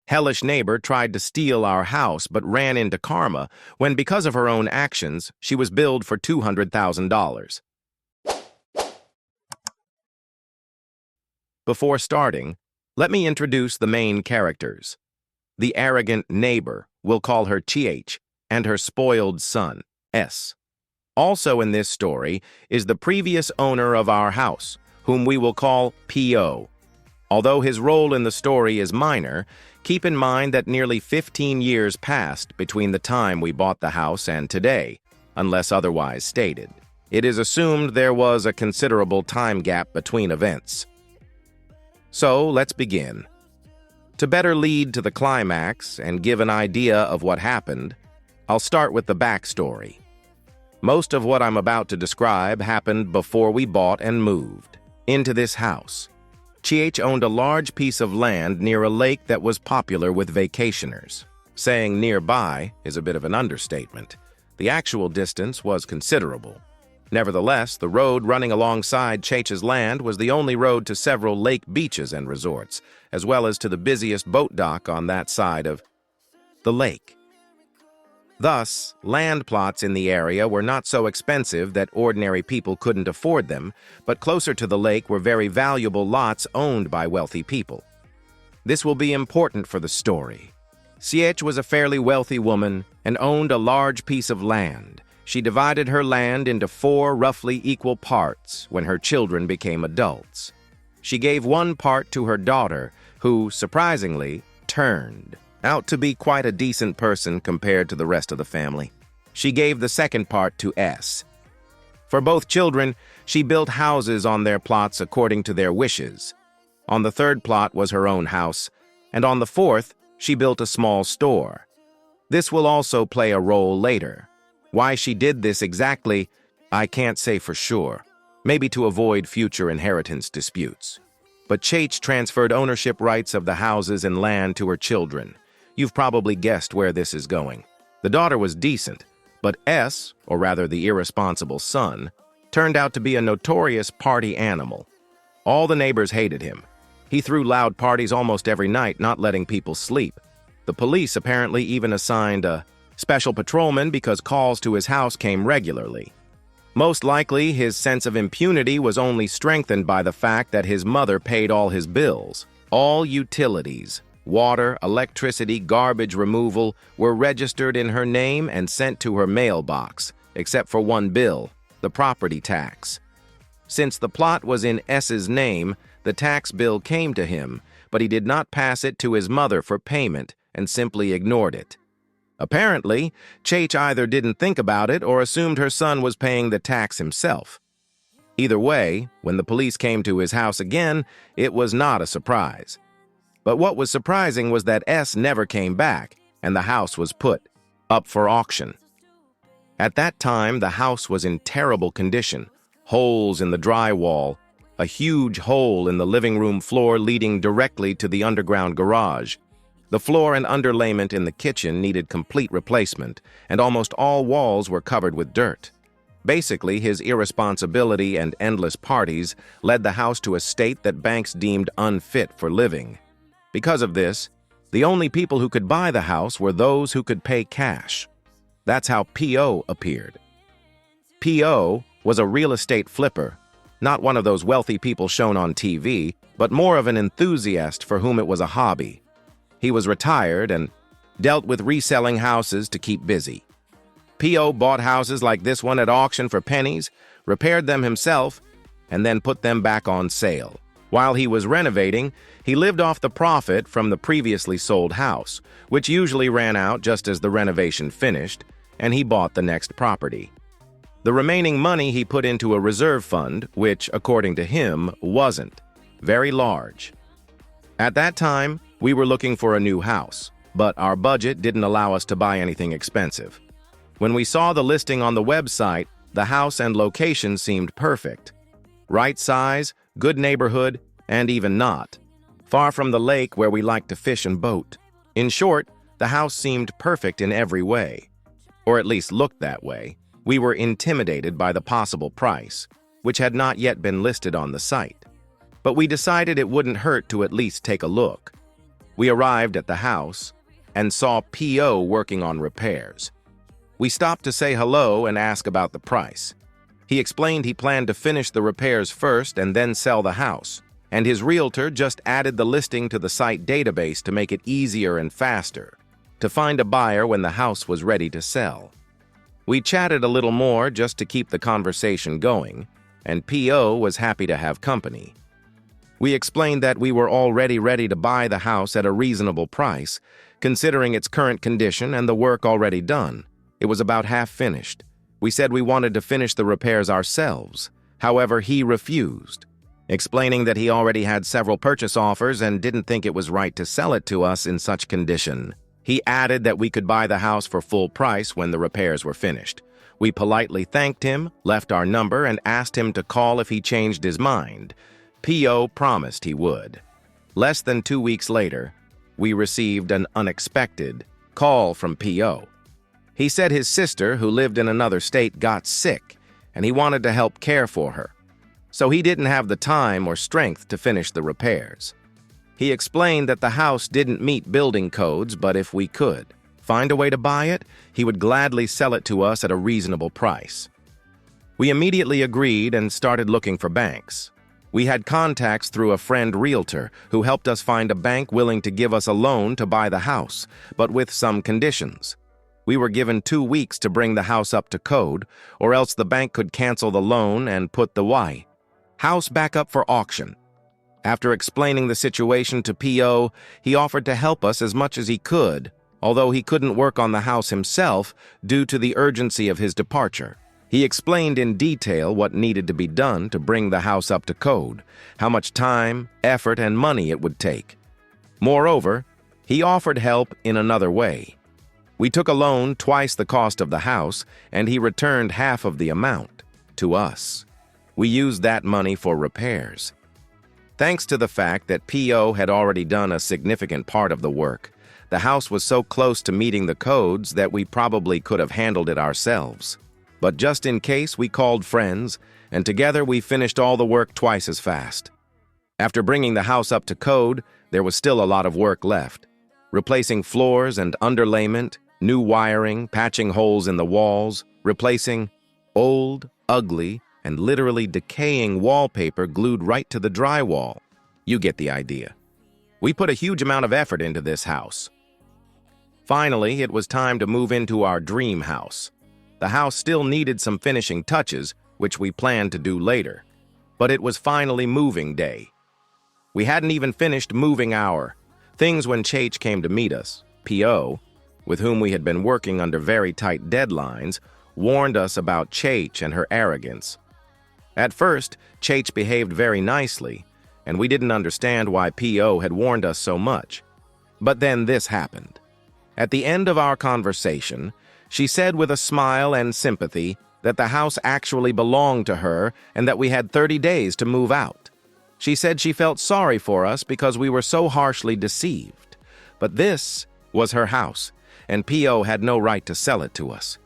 Hellish neighbor tried to steal our house but ran into karma when, because of her own actions, she was billed for $200,000. Before starting, let me introduce the main characters. The arrogant neighbor, we'll call her Ch, and her spoiled son, S. Also in this story is the previous owner of our house, whom we will call P.O. Although his role in the story is minor, keep in mind that nearly 15 years passed between the time we bought the house and today, unless otherwise stated. It is assumed there was a considerable time gap between events. So, let's begin. To better lead to the climax and give an idea of what happened, I'll start with the backstory. Most of what I'm about to describe happened before we bought and moved into this house. Ch owned a large piece of land near a lake that was popular with vacationers. Saying nearby is a bit of an understatement. The actual distance was considerable. Nevertheless, the road running alongside Ch's land was the only road to several lake beaches and resorts, as well as to the busiest boat dock on that side of the lake. Thus, land plots in the area were not so expensive that ordinary people couldn't afford them, but closer to the lake were very valuable lots owned by wealthy people. This will be important for the story. Ch was a fairly wealthy woman and owned a large piece of land. She divided her land into 4 roughly equal parts when her children became adults. She gave one part to her daughter, who, surprisingly, turned out to be quite a decent person compared to the rest of the family. She gave the second part to S. For both children, she built houses on their plots according to their wishes. On the third plot was her own house, and on the fourth, she built a small store. This will also play a role later. Why she did this exactly, I can't say for sure. Maybe to avoid future inheritance disputes. But Ch transferred ownership rights of the houses and land to her children. You've probably guessed where this is going. The daughter was decent, but S, or rather the irresponsible son, turned out to be a notorious party animal. All the neighbors hated him. He threw loud parties almost every night, not letting people sleep. The police apparently even assigned a special patrolman because calls to his house came regularly. Most likely, his sense of impunity was only strengthened by the fact that his mother paid all his bills. All utilities, water, electricity, garbage removal, were registered in her name and sent to her mailbox, except for one bill, the property tax. Since the plot was in S's name, the tax bill came to him, but he did not pass it to his mother for payment and simply ignored it. Apparently, Ch either didn't think about it or assumed her son was paying the tax himself. Either way, when the police came to his house again, it was not a surprise. But what was surprising was that S never came back, and the house was put up for auction. At that time, the house was in terrible condition. Holes in the drywall, a huge hole in the living room floor leading directly to the underground garage. The floor and underlayment in the kitchen needed complete replacement, and almost all walls were covered with dirt. Basically, his irresponsibility and endless parties led the house to a state that banks deemed unfit for living. Because of this, the only people who could buy the house were those who could pay cash. That's how P.O. appeared. P.O. was a real estate flipper, not one of those wealthy people shown on TV, but more of an enthusiast for whom it was a hobby. He was retired and dealt with reselling houses to keep busy. P.O. bought houses like this one at auction for pennies, repaired them himself, and then put them back on sale. While he was renovating, he lived off the profit from the previously sold house, which usually ran out just as the renovation finished, and he bought the next property. The remaining money he put into a reserve fund, which, according to him, wasn't very large. At that time, we were looking for a new house, but our budget didn't allow us to buy anything expensive. When we saw the listing on the website, the house and location seemed perfect. Right size, good neighborhood, and even not. Far from the lake where we like to fish and boat. In short, the house seemed perfect in every way. Or at least looked that way. We were intimidated by the possible price, which had not yet been listed on the site. But we decided it wouldn't hurt to at least take a look. We arrived at the house and saw P.O. working on repairs. We stopped to say hello and ask about the price. He explained he planned to finish the repairs first and then sell the house, and his realtor just added the listing to the site database to make it easier and faster to find a buyer when the house was ready to sell. We chatted a little more just to keep the conversation going, and P.O. was happy to have company. We explained that we were already ready to buy the house at a reasonable price, considering its current condition and the work already done. It was about half finished. We said we wanted to finish the repairs ourselves. However, he refused, explaining that he already had several purchase offers and didn't think it was right to sell it to us in such condition. He added that we could buy the house for full price when the repairs were finished. We politely thanked him, left our number, and asked him to call if he changed his mind. P.O. promised he would. Less than 2 weeks later, we received an unexpected call from P.O. He said his sister, who lived in another state, got sick, and he wanted to help care for her. So he didn't have the time or strength to finish the repairs. He explained that the house didn't meet building codes, but if we could find a way to buy it, he would gladly sell it to us at a reasonable price. We immediately agreed and started looking for banks. We had contacts through a friend realtor who helped us find a bank willing to give us a loan to buy the house, but with some conditions. We were given 2 weeks to bring the house up to code, or else the bank could cancel the loan and put the house back up for auction. After explaining the situation to P.O., he offered to help us as much as he could, although he couldn't work on the house himself due to the urgency of his departure. He explained in detail what needed to be done to bring the house up to code, how much time, effort, and money it would take. Moreover, he offered help in another way. We took a loan twice the cost of the house, and he returned half of the amount to us. We used that money for repairs. Thanks to the fact that P.O. had already done a significant part of the work, the house was so close to meeting the codes that we probably could have handled it ourselves. But just in case, we called friends, and together we finished all the work twice as fast. After bringing the house up to code, there was still a lot of work left. Replacing floors and underlayment, new wiring, patching holes in the walls, replacing old, ugly, and literally decaying wallpaper glued right to the drywall. You get the idea. We put a huge amount of effort into this house. Finally, it was time to move into our dream house. The house still needed some finishing touches, which we planned to do later. But it was finally moving day. We hadn't even finished moving our things when Chach came to meet us. P.O., with whom we had been working under very tight deadlines, warned us about Chach and her arrogance. At first, Chach behaved very nicely, and we didn't understand why P.O. had warned us so much. But then this happened. At the end of our conversation, she said with a smile and sympathy that the house actually belonged to her and that we had 30 days to move out. She said she felt sorry for us because we were so harshly deceived. But this was her house, and P.O. had no right to sell it to us.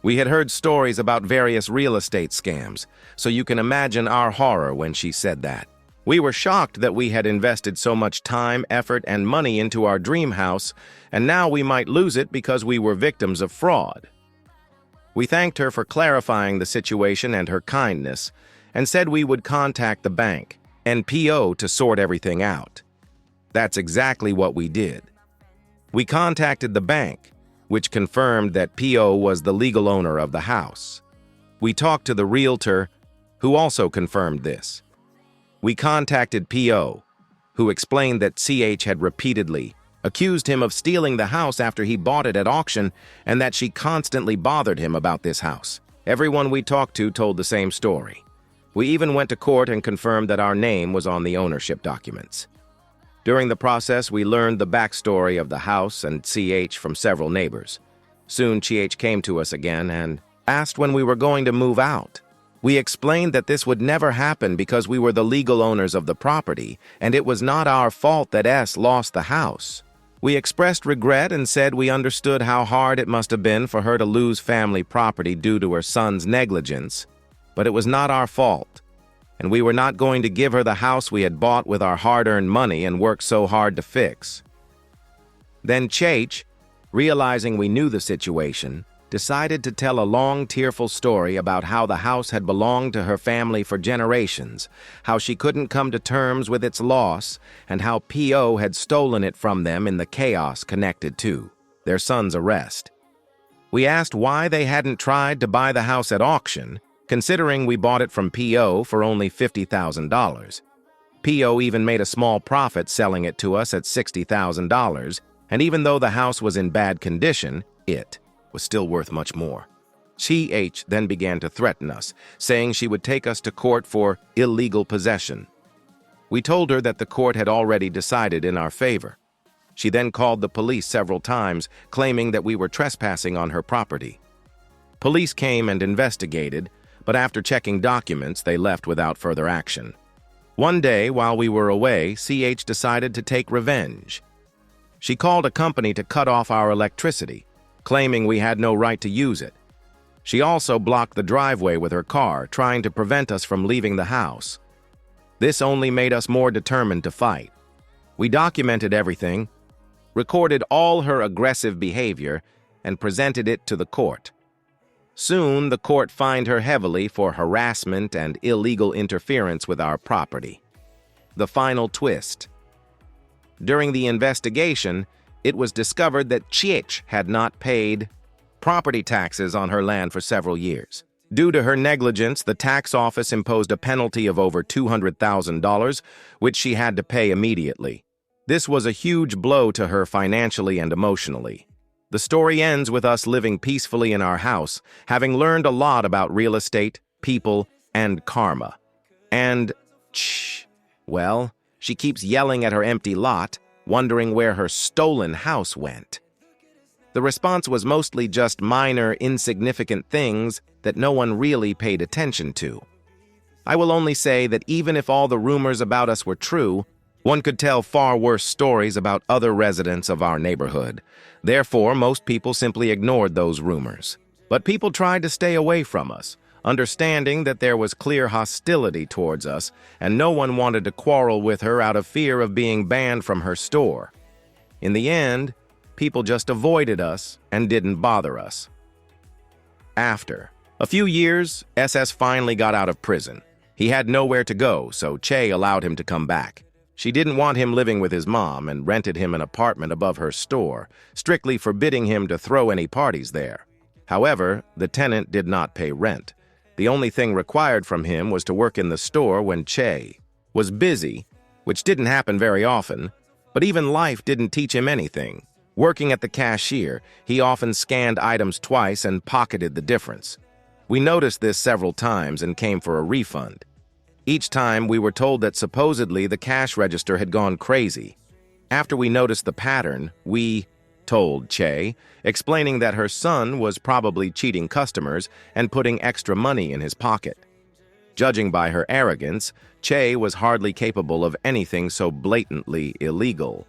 We had heard stories about various real estate scams, so you can imagine our horror when she said that. We were shocked that we had invested so much time, effort, and money into our dream house, and now we might lose it because we were victims of fraud. We thanked her for clarifying the situation and her kindness, and said we would contact the bank and P.O. to sort everything out. That's exactly what we did. We contacted the bank, which confirmed that P.O. was the legal owner of the house. We talked to the realtor, who also confirmed this. We contacted P.O., who explained that C.H. had repeatedly accused him of stealing the house after he bought it at auction and that she constantly bothered him about this house. Everyone we talked to told the same story. We even went to court and confirmed that our name was on the ownership documents. During the process, we learned the backstory of the house and C.H. from several neighbors. Soon, C.H. came to us again and asked when we were going to move out. We explained that this would never happen because we were the legal owners of the property, and it was not our fault that S lost the house. We expressed regret and said we understood how hard it must have been for her to lose family property due to her son's negligence, but it was not our fault, and we were not going to give her the house we had bought with our hard-earned money and worked so hard to fix. Then Cheech, realizing we knew the situation, decided to tell a long, tearful story about how the house had belonged to her family for generations, how she couldn't come to terms with its loss, and how P.O. had stolen it from them in the chaos connected to their son's arrest. We asked why they hadn't tried to buy the house at auction, considering we bought it from P.O. for only $50,000. P.O. even made a small profit selling it to us at $60,000, and even though the house was in bad condition, it was still worth much more. CH then began to threaten us, saying she would take us to court for illegal possession. We told her that the court had already decided in our favor. She then called the police several times, claiming that we were trespassing on her property. Police came and investigated, but after checking documents, they left without further action. One day, while we were away, CH decided to take revenge. She called a company to cut off our electricity, claiming we had no right to use it. She also blocked the driveway with her car, trying to prevent us from leaving the house. This only made us more determined to fight. We documented everything, recorded all her aggressive behavior, and presented it to the court. Soon, the court fined her heavily for harassment and illegal interference with our property. The final twist. During the investigation, it was discovered that Chich had not paid property taxes on her land for several years. Due to her negligence, the tax office imposed a penalty of over $200,000, which she had to pay immediately. This was a huge blow to her financially and emotionally. The story ends with us living peacefully in our house, having learned a lot about real estate, people, and karma. And, well, she keeps yelling at her empty lot, wondering where her stolen house went. The response was mostly just minor, insignificant things that no one really paid attention to. I will only say that even if all the rumors about us were true, one could tell far worse stories about other residents of our neighborhood. Therefore, most people simply ignored those rumors. But people tried to stay away from us, understanding that there was clear hostility towards us, and no one wanted to quarrel with her out of fear of being banned from her store. In the end, people just avoided us and didn't bother us. After a few years, SS finally got out of prison. He had nowhere to go, so Che allowed him to come back. She didn't want him living with his mom and rented him an apartment above her store, strictly forbidding him to throw any parties there. However, the tenant did not pay rent. The only thing required from him was to work in the store when Che was busy, which didn't happen very often, but even life didn't teach him anything. Working at the cashier, he often scanned items twice and pocketed the difference. We noticed this several times and came for a refund. Each time, we were told that supposedly the cash register had gone crazy. After we noticed the pattern, we told Che, explaining that her son was probably cheating customers and putting extra money in his pocket. Judging by her arrogance, Che was hardly capable of anything so blatantly illegal.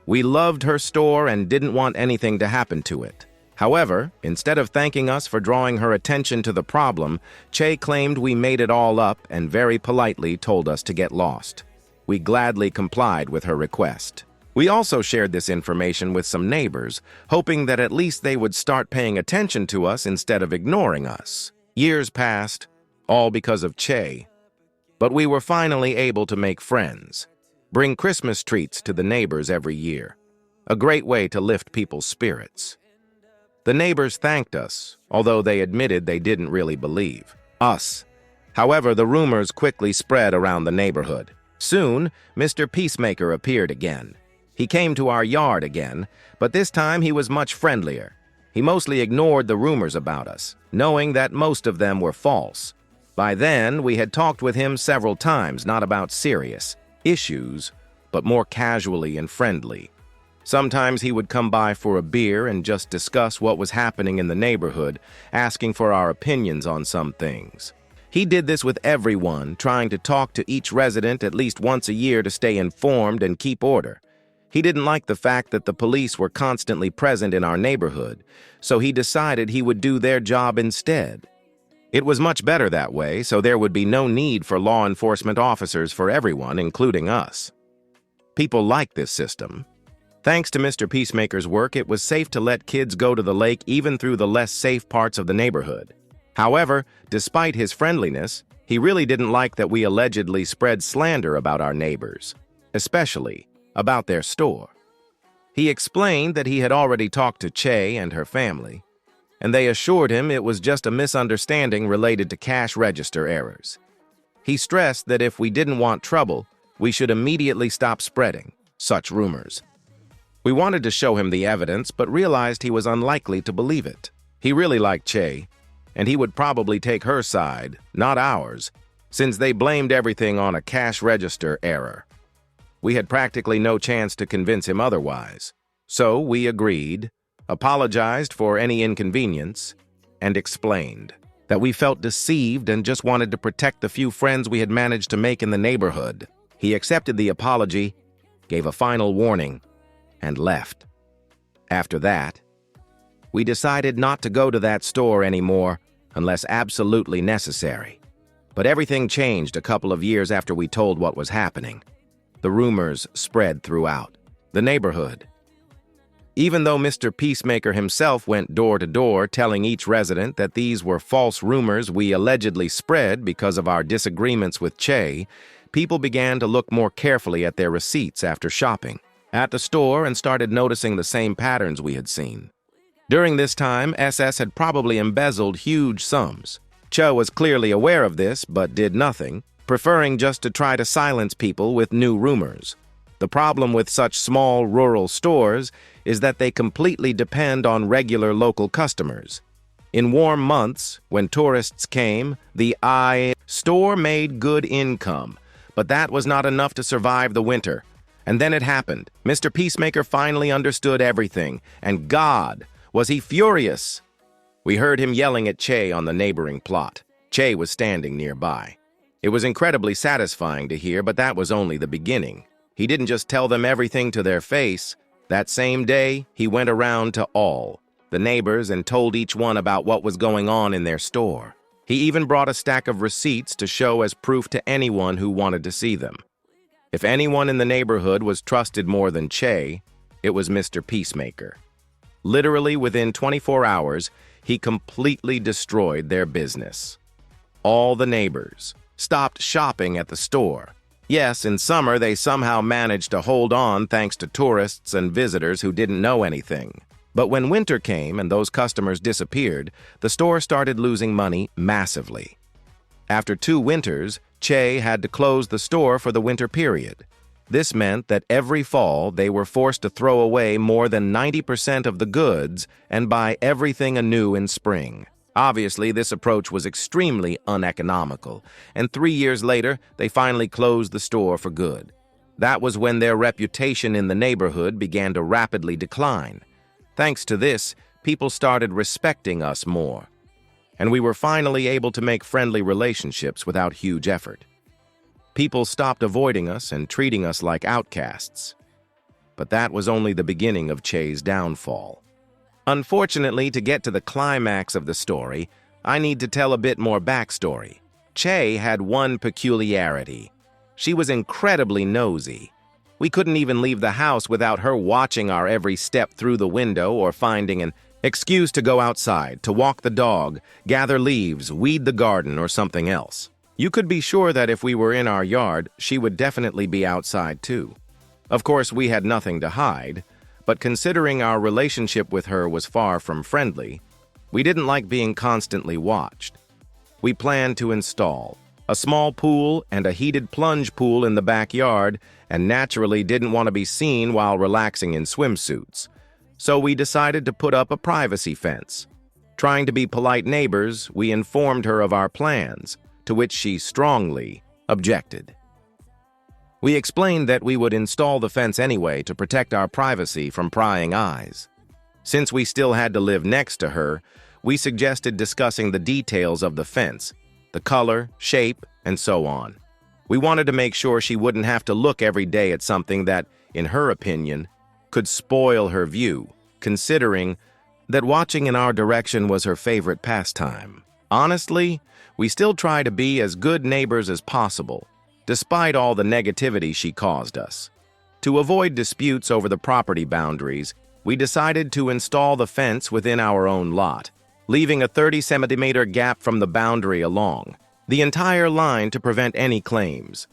We loved her store and didn't want anything to happen to it. However, instead of thanking us for drawing her attention to the problem, Che claimed we made it all up and very politely told us to get lost. We gladly complied with her request. We also shared this information with some neighbors, hoping that at least they would start paying attention to us instead of ignoring us. Years passed, all because of Che. But we were finally able to make friends, bring Christmas treats to the neighbors every year. A great way to lift people's spirits. The neighbors thanked us, although they admitted they didn't really believe us. However, the rumors quickly spread around the neighborhood. Soon, Mr. Peacemaker appeared again. He came to our yard again, but this time he was much friendlier. He mostly ignored the rumors about us, knowing that most of them were false. By then, we had talked with him several times, not about serious issues, but more casually and friendly. Sometimes he would come by for a beer and just discuss what was happening in the neighborhood, asking for our opinions on some things. He did this with everyone, trying to talk to each resident at least once a year to stay informed and keep order. He didn't like the fact that the police were constantly present in our neighborhood, so he decided he would do their job instead. It was much better that way, so there would be no need for law enforcement officers for everyone, including us. People liked this system. Thanks to Mr. Peacemaker's work, it was safe to let kids go to the lake even through the less safe parts of the neighborhood. However, despite his friendliness, he really didn't like that we allegedly spread slander about our neighbors, especially about their store. He explained that he had already talked to Che and her family, and they assured him it was just a misunderstanding related to cash register errors. He stressed that if we didn't want trouble, we should immediately stop spreading such rumors. We wanted to show him the evidence, but realized he was unlikely to believe it. He really liked Che, and he would probably take her side, not ours, since they blamed everything on a cash register error. We had practically no chance to convince him otherwise. So we agreed, apologized for any inconvenience, and explained that we felt deceived and just wanted to protect the few friends we had managed to make in the neighborhood. He accepted the apology, gave a final warning, and left. After that, we decided not to go to that store anymore unless absolutely necessary. But everything changed a couple of years after we told what was happening. The rumors spread throughout the neighborhood. Even though Mr. Peacemaker himself went door to door telling each resident that these were false rumors we allegedly spread because of our disagreements with Che, people began to look more carefully at their receipts after shopping at the store and started noticing the same patterns we had seen. During this time, SS had probably embezzled huge sums. Che was clearly aware of this, but did nothing, preferring just to try to silence people with new rumors. The problem with such small rural stores is that they completely depend on regular local customers. In warm months, when tourists came, the store made good income, but that was not enough to survive the winter. And then it happened. Mr. Peacemaker finally understood everything, and God, was he furious! We heard him yelling at Che on the neighboring plot. Che was standing nearby. It was incredibly satisfying to hear, but that was only the beginning. He didn't just tell them everything to their face. That same day, he went around to all the neighbors and told each one about what was going on in their store. He even brought a stack of receipts to show as proof to anyone who wanted to see them. If anyone in the neighborhood was trusted more than Che, it was Mr. Peacemaker. Literally within 24 hours, he completely destroyed their business. All the neighbors stopped shopping at the store. Yes, in summer they somehow managed to hold on thanks to tourists and visitors who didn't know anything. But when winter came and those customers disappeared, the store started losing money massively. After 2 winters, Che had to close the store for the winter period. This meant that every fall they were forced to throw away more than 90% of the goods and buy everything anew in spring. Obviously, this approach was extremely uneconomical, and 3 years later, they finally closed the store for good. That was when their reputation in the neighborhood began to rapidly decline. Thanks to this, people started respecting us more, and we were finally able to make friendly relationships without huge effort. People stopped avoiding us and treating us like outcasts. But that was only the beginning of Che's downfall. Unfortunately, to get to the climax of the story, I need to tell a bit more backstory. Che had one peculiarity. She was incredibly nosy. We couldn't even leave the house without her watching our every step through the window or finding an excuse to go outside, to walk the dog, gather leaves, weed the garden, or something else. You could be sure that if we were in our yard, she would definitely be outside too. Of course, we had nothing to hide, but considering our relationship with her was far from friendly, we didn't like being constantly watched. We planned to install a small pool and a heated plunge pool in the backyard, and naturally didn't want to be seen while relaxing in swimsuits. So we decided to put up a privacy fence. Trying to be polite neighbors, we informed her of our plans, to which she strongly objected. We explained that we would install the fence anyway to protect our privacy from prying eyes. Since we still had to live next to her, we suggested discussing the details of the fence, the color, shape, and so on. We wanted to make sure she wouldn't have to look every day at something that, in her opinion, could spoil her view, considering that watching in our direction was her favorite pastime. Honestly, we still try to be as good neighbors as possible, despite all the negativity she caused us. To avoid disputes over the property boundaries, we decided to install the fence within our own lot, leaving a 30-centimeter gap from the boundary along the entire line to prevent any claims.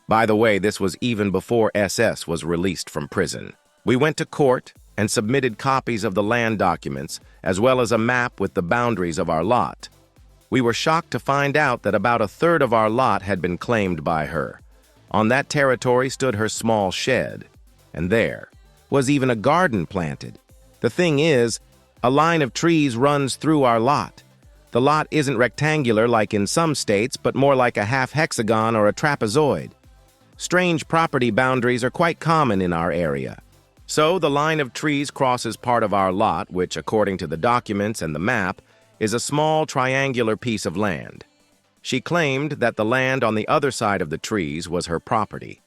By the way, this was even before SS was released from prison. We went to court and submitted copies of the land documents, as well as a map with the boundaries of our lot. We were shocked to find out that about a third of our lot had been claimed by her. On that territory stood her small shed, and there was even a garden planted. The thing is, a line of trees runs through our lot. The lot isn't rectangular like in some states, but more like a half hexagon or a trapezoid. Strange property boundaries are quite common in our area. So the line of trees crosses part of our lot, which, according to the documents and the map, is a small triangular piece of land. She claimed that the land on the other side of the trees was her property.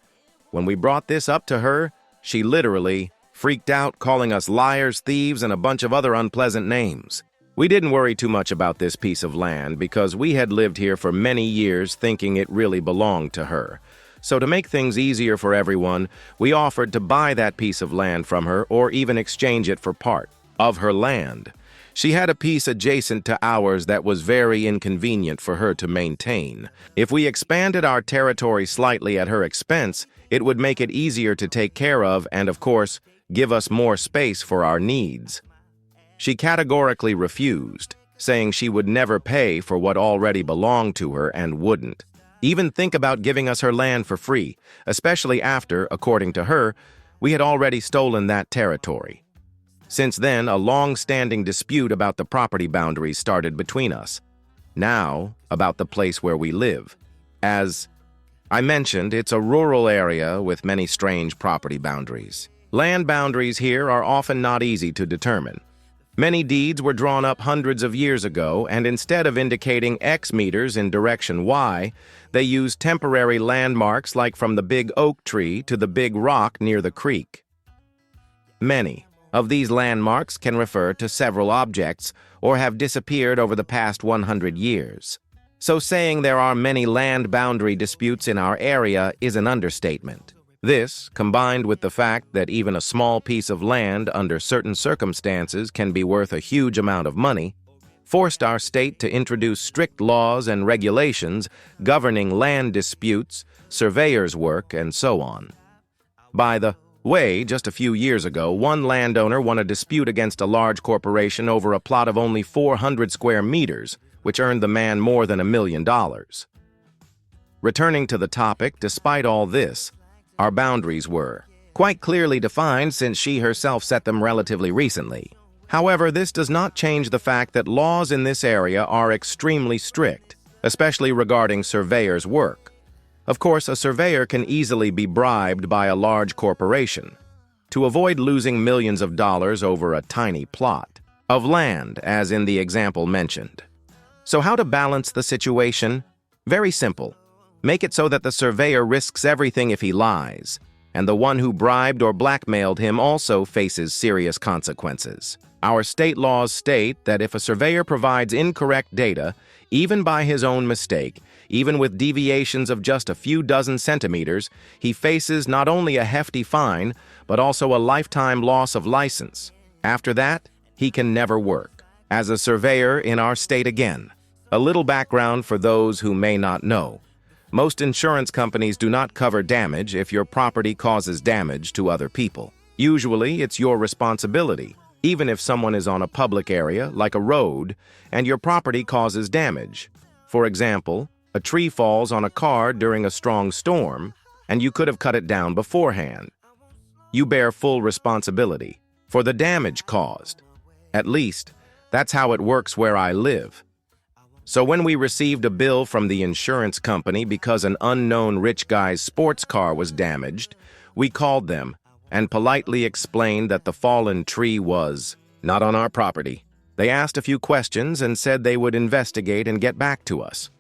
When we brought this up to her, she literally freaked out, calling us liars, thieves, and a bunch of other unpleasant names. We didn't worry too much about this piece of land because we had lived here for many years thinking it really belonged to her. So to make things easier for everyone, we offered to buy that piece of land from her or even exchange it for part of her land. She had a piece adjacent to ours that was very inconvenient for her to maintain. If we expanded our territory slightly at her expense, it would make it easier to take care of and, of course, give us more space for our needs. She categorically refused, saying she would never pay for what already belonged to her and wouldn't even think about giving us her land for free, especially after, according to her, we had already stolen that territory. Since then, a long-standing dispute about the property boundaries started between us. Now, about the place where we live. As I mentioned, it's a rural area with many strange property boundaries. Land boundaries here are often not easy to determine. Many deeds were drawn up hundreds of years ago, and instead of indicating X meters in direction Y, they used temporary landmarks like from the big oak tree to the big rock near the creek. Many of these landmarks can refer to several objects or have disappeared over the past 100 years. So saying there are many land boundary disputes in our area is an understatement. This, combined with the fact that even a small piece of land under certain circumstances can be worth a huge amount of money, forced our state to introduce strict laws and regulations governing land disputes, surveyors' work, and so on. By the way, just a few years ago, one landowner won a dispute against a large corporation over a plot of only 400 square meters, which earned the man more than $1 million. Returning to the topic, despite all this, our boundaries were quite clearly defined since she herself set them relatively recently. However, this does not change the fact that laws in this area are extremely strict, especially regarding surveyors' work. Of course, a surveyor can easily be bribed by a large corporation to avoid losing millions of dollars over a tiny plot of land, as in the example mentioned. So how to balance the situation? Very simple. Make it so that the surveyor risks everything if he lies, and the one who bribed or blackmailed him also faces serious consequences. Our state laws state that if a surveyor provides incorrect data, even by his own mistake, even with deviations of just a few dozen centimeters, he faces not only a hefty fine, but also a lifetime loss of license. After that, he can never work as a surveyor in our state again. A little background for those who may not know. Most insurance companies do not cover damage if your property causes damage to other people. Usually, it's your responsibility, even if someone is on a public area, like a road, and your property causes damage. For example, a tree falls on a car during a strong storm, and you could have cut it down beforehand. You bear full responsibility for the damage caused. At least, that's how it works where I live. So when we received a bill from the insurance company because an unknown rich guy's sports car was damaged, we called them and politely explained that the fallen tree was not on our property. They asked a few questions and said they would investigate and get back to us.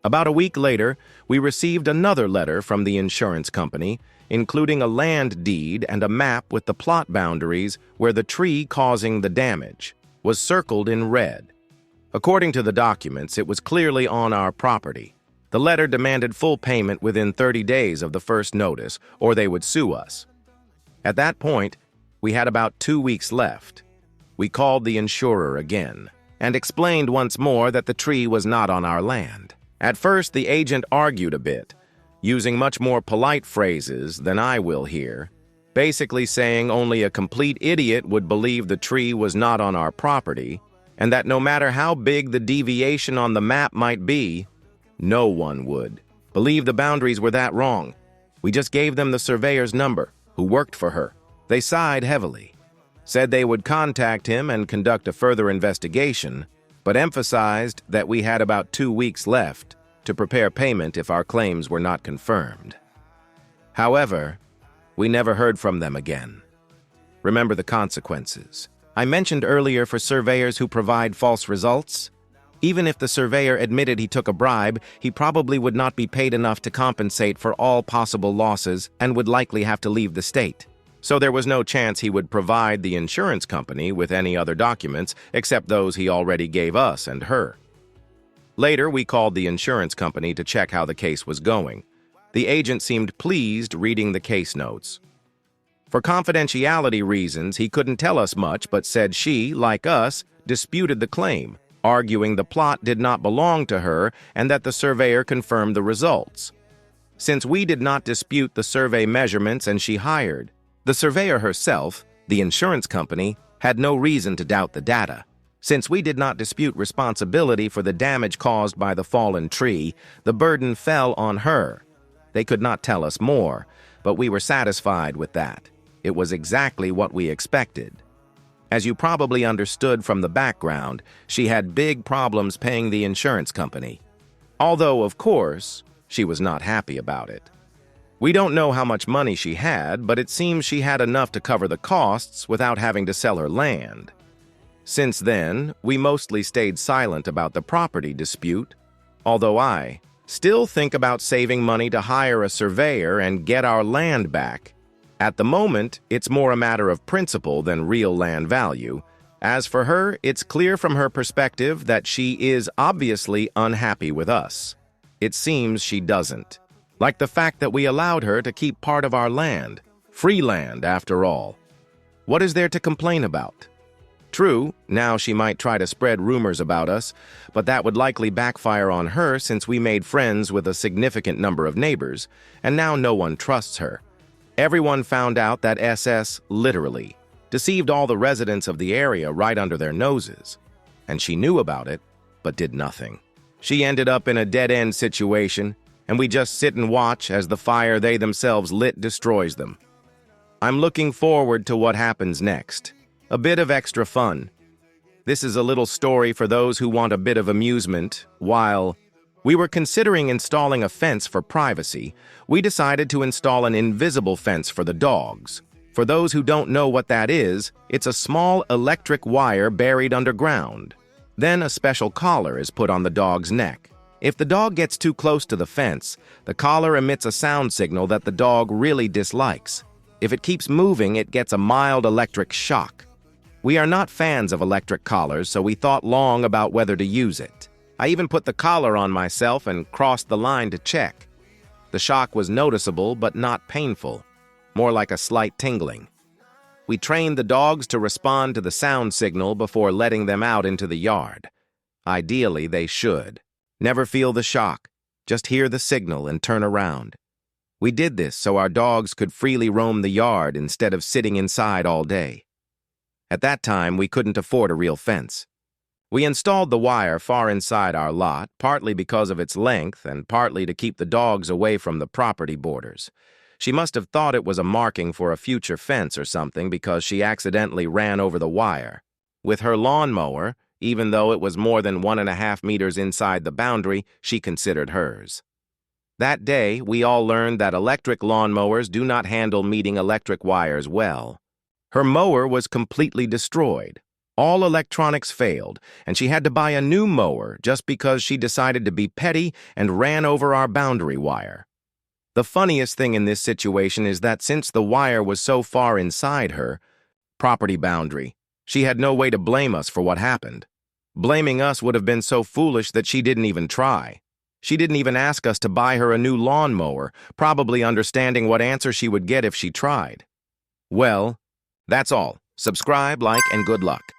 About a week later, we received another letter from the insurance company, including a land deed and a map with the plot boundaries where the tree causing the damage was circled in red. According to the documents, it was clearly on our property. The letter demanded full payment within 30 days of the first notice, or they would sue us. At that point, we had about 2 weeks left. We called the insurer again and explained once more that the tree was not on our land. At first, the agent argued a bit, using much more polite phrases than I will here, basically saying only a complete idiot would believe the tree was not on our property, and that no matter how big the deviation on the map might be, no one would believe the boundaries were that wrong. We just gave them the surveyor's number, who worked for her. They sighed heavily, said they would contact him and conduct a further investigation, but emphasized that we had about 2 weeks left to prepare payment if our claims were not confirmed. However, we never heard from them again. Remember the consequences. I mentioned earlier for surveyors who provide false results. Even if the surveyor admitted he took a bribe, he probably would not be paid enough to compensate for all possible losses and would likely have to leave the state. So there was no chance he would provide the insurance company with any other documents except those he already gave us and her. Later, we called the insurance company to check how the case was going. The agent seemed pleased reading the case notes. For confidentiality reasons, he couldn't tell us much, but said she, like us, disputed the claim, arguing the plot did not belong to her and that the surveyor confirmed the results. Since we did not dispute the survey measurements and she hired, the surveyor herself, the insurance company, had no reason to doubt the data. Since we did not dispute responsibility for the damage caused by the fallen tree, the burden fell on her. They could not tell us more, but we were satisfied with that. It was exactly what we expected. As you probably understood from the background, she had big problems paying the insurance company. Although, of course, she was not happy about it. We don't know how much money she had, but it seems she had enough to cover the costs without having to sell her land. Since then, we mostly stayed silent about the property dispute, although I still think about saving money to hire a surveyor and get our land back. At the moment, it's more a matter of principle than real land value. As for her, it's clear from her perspective that she is obviously unhappy with us. It seems she doesn't. Like the fact that we allowed her to keep part of our land. Free land, after all. What is there to complain about? True, now she might try to spread rumors about us, but that would likely backfire on her since we made friends with a significant number of neighbors, and now no one trusts her. Everyone found out that SS, literally, deceived all the residents of the area right under their noses. And she knew about it, but did nothing. She ended up in a dead-end situation, and we just sit and watch as the fire they themselves lit destroys them. I'm looking forward to what happens next. A bit of extra fun. This is a little story for those who want a bit of amusement. While we were considering installing a fence for privacy, we decided to install an invisible fence for the dogs. For those who don't know what that is, it's a small electric wire buried underground. Then a special collar is put on the dog's neck. If the dog gets too close to the fence, the collar emits a sound signal that the dog really dislikes. If it keeps moving, it gets a mild electric shock. We are not fans of electric collars, so we thought long about whether to use it. I even put the collar on myself and crossed the line to check. The shock was noticeable but not painful, more like a slight tingling. We trained the dogs to respond to the sound signal before letting them out into the yard. Ideally, they should. Never feel the shock, just hear the signal and turn around. We did this so our dogs could freely roam the yard instead of sitting inside all day. At that time, we couldn't afford a real fence. We installed the wire far inside our lot, partly because of its length and partly to keep the dogs away from the property borders. She must have thought it was a marking for a future fence or something because she accidentally ran over the wire. With her lawnmower, even though it was more than 1.5 meters inside the boundary, she considered hers. That day, we all learned that electric lawnmowers do not handle meeting electric wires well. Her mower was completely destroyed. All electronics failed, and she had to buy a new mower just because she decided to be petty and ran over our boundary wire. The funniest thing in this situation is that since the wire was so far inside her property boundary, she had no way to blame us for what happened. Blaming us would have been so foolish that she didn't even try. She didn't even ask us to buy her a new lawnmower, probably understanding what answer she would get if she tried. Well, that's all. Subscribe, like, and good luck.